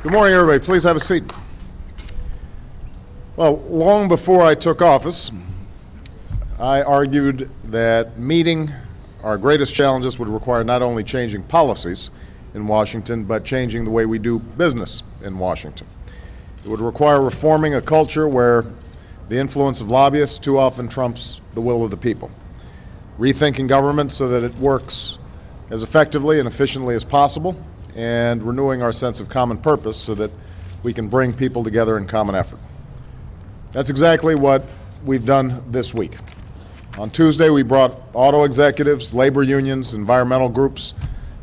Good morning, everybody. Please have a seat. Well, long before I took office, I argued that meeting our greatest challenges would require not only changing policies in Washington, but changing the way we do business in Washington. It would require reforming a culture where the influence of lobbyists too often trumps the will of the people, rethinking government so that it works as effectively and efficiently as possible, and renewing our sense of common purpose so that we can bring people together in common effort. That's exactly what we've done this week. On Tuesday, we brought auto executives, labor unions, environmental groups,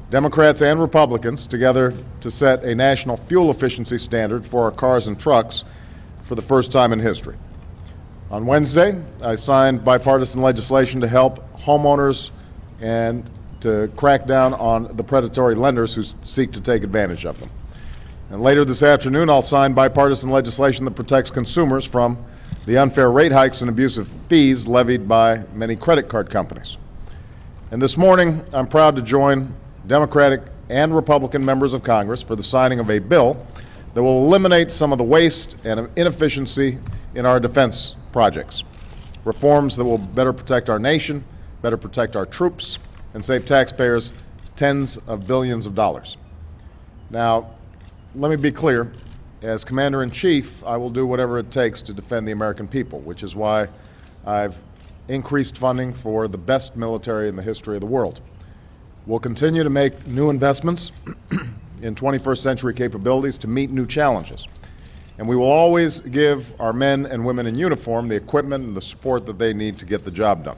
Democrats and Republicans together to set a national fuel efficiency standard for our cars and trucks for the first time in history. On Wednesday, I signed bipartisan legislation to help homeowners and to crack down on the predatory lenders who seek to take advantage of them. And later this afternoon, I'll sign bipartisan legislation that protects consumers from the unfair rate hikes and abusive fees levied by many credit card companies. And this morning, I'm proud to join Democratic and Republican members of Congress for the signing of a bill that will eliminate some of the waste and inefficiency in our defense projects. Reforms that will better protect our nation, better protect our troops, and save taxpayers tens of billions of dollars. Now, let me be clear. As Commander-in-Chief, I will do whatever it takes to defend the American people, which is why I've increased funding for the best military in the history of the world. We'll continue to make new investments in 21st century capabilities to meet new challenges. And we will always give our men and women in uniform the equipment and the support that they need to get the job done.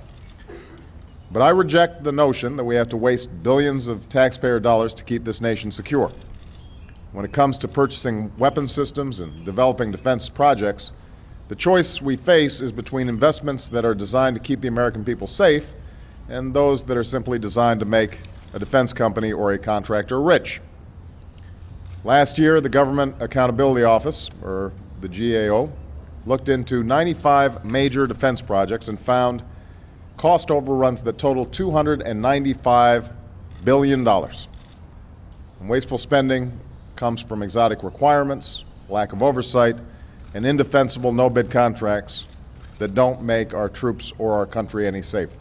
But I reject the notion that we have to waste billions of taxpayer dollars to keep this nation secure. When it comes to purchasing weapons systems and developing defense projects, the choice we face is between investments that are designed to keep the American people safe and those that are simply designed to make a defense company or a contractor rich. Last year, the Government Accountability Office, or the GAO, looked into 95 major defense projects and found cost overruns that total $295 billion. And wasteful spending comes from exotic requirements, lack of oversight, and indefensible no-bid contracts that don't make our troops or our country any safer.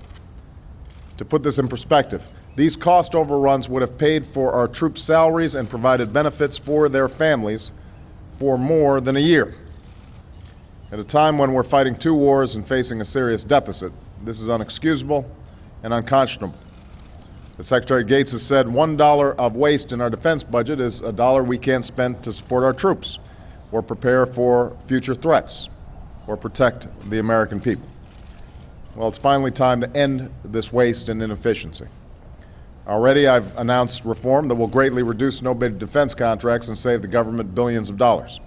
To put this in perspective, these cost overruns would have paid for our troops' salaries and provided benefits for their families for more than a year. At a time when we're fighting two wars and facing a serious deficit, this is unexcusable and unconscionable. As Secretary Gates has said, $1 of waste in our defense budget is a dollar we can't spend to support our troops or prepare for future threats or protect the American people. Well, it's finally time to end this waste and inefficiency. Already I've announced reform that will greatly reduce no-bid defense contracts and save the government billions of dollars.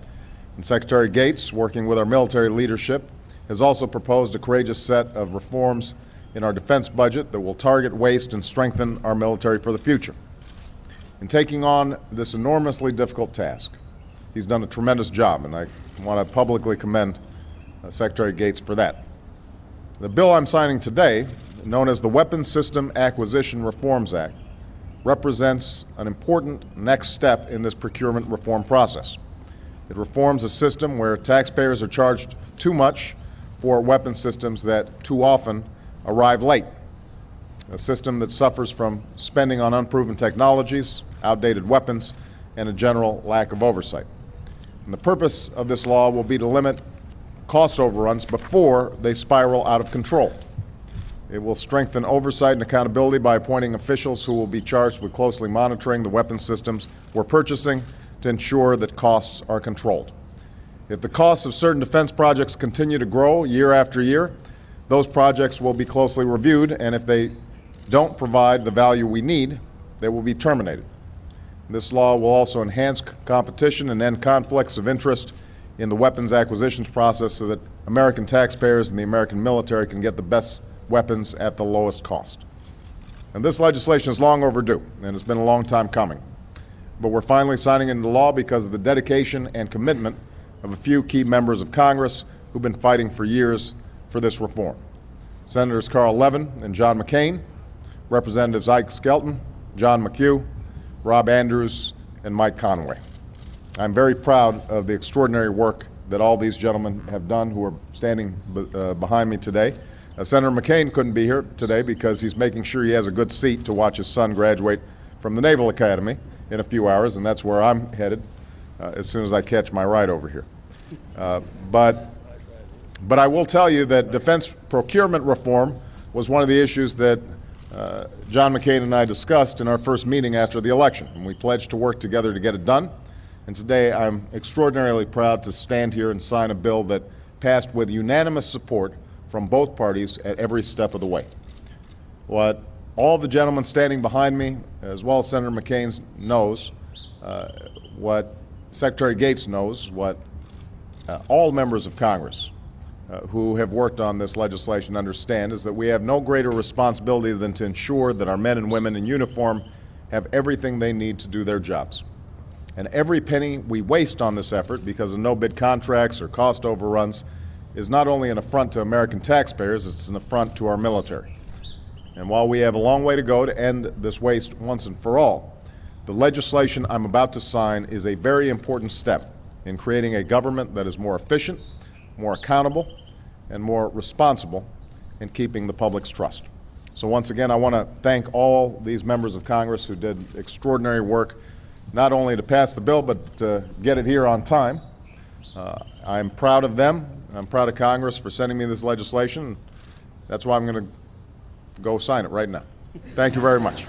And Secretary Gates, working with our military leadership, has also proposed a courageous set of reforms in our defense budget that will target waste and strengthen our military for the future. In taking on this enormously difficult task, he's done a tremendous job, and I want to publicly commend Secretary Gates for that. The bill I'm signing today, known as the Weapons System Acquisition Reforms Act, represents an important next step in this procurement reform process. It reforms a system where taxpayers are charged too much for weapon systems that too often arrive late, a system that suffers from spending on unproven technologies, outdated weapons, and a general lack of oversight. And the purpose of this law will be to limit cost overruns before they spiral out of control. It will strengthen oversight and accountability by appointing officials who will be charged with closely monitoring the weapon systems we're purchasing to ensure that costs are controlled. If the costs of certain defense projects continue to grow year after year, those projects will be closely reviewed, and if they don't provide the value we need, they will be terminated. This law will also enhance competition and end conflicts of interest in the weapons acquisitions process so that American taxpayers and the American military can get the best weapons at the lowest cost. And this legislation is long overdue, and it's been a long time coming. But we're finally signing it into law because of the dedication and commitment of a few key members of Congress who've been fighting for years for this reform. Senators Carl Levin and John McCain, Representatives Ike Skelton, John McHugh, Rob Andrews, and Mike Conway. I'm very proud of the extraordinary work that all these gentlemen have done who are standing behind me today. Senator McCain couldn't be here today because he's making sure he has a good seat to watch his son graduate from the Naval Academy in a few hours, and that's where I'm headed as soon as I catch my ride over here. But I will tell you that defense procurement reform was one of the issues that John McCain and I discussed in our first meeting after the election, and we pledged to work together to get it done. And today I'm extraordinarily proud to stand here and sign a bill that passed with unanimous support from both parties at every step of the way. What all the gentlemen standing behind me, as well as Senator McCain knows, what Secretary Gates knows, what all members of Congress who have worked on this legislation understand, is that we have no greater responsibility than to ensure that our men and women in uniform have everything they need to do their jobs. And every penny we waste on this effort because of no-bid contracts or cost overruns is not only an affront to American taxpayers, it's an affront to our military. And while we have a long way to go to end this waste once and for all, the legislation I'm about to sign is a very important step in creating a government that is more efficient, more accountable, and more responsible in keeping the public's trust. So once again, I want to thank all these members of Congress who did extraordinary work, not only to pass the bill, but to get it here on time. I'm proud of them. I'm proud of Congress for sending me this legislation. That's why I'm going to go sign it right now. Thank you very much.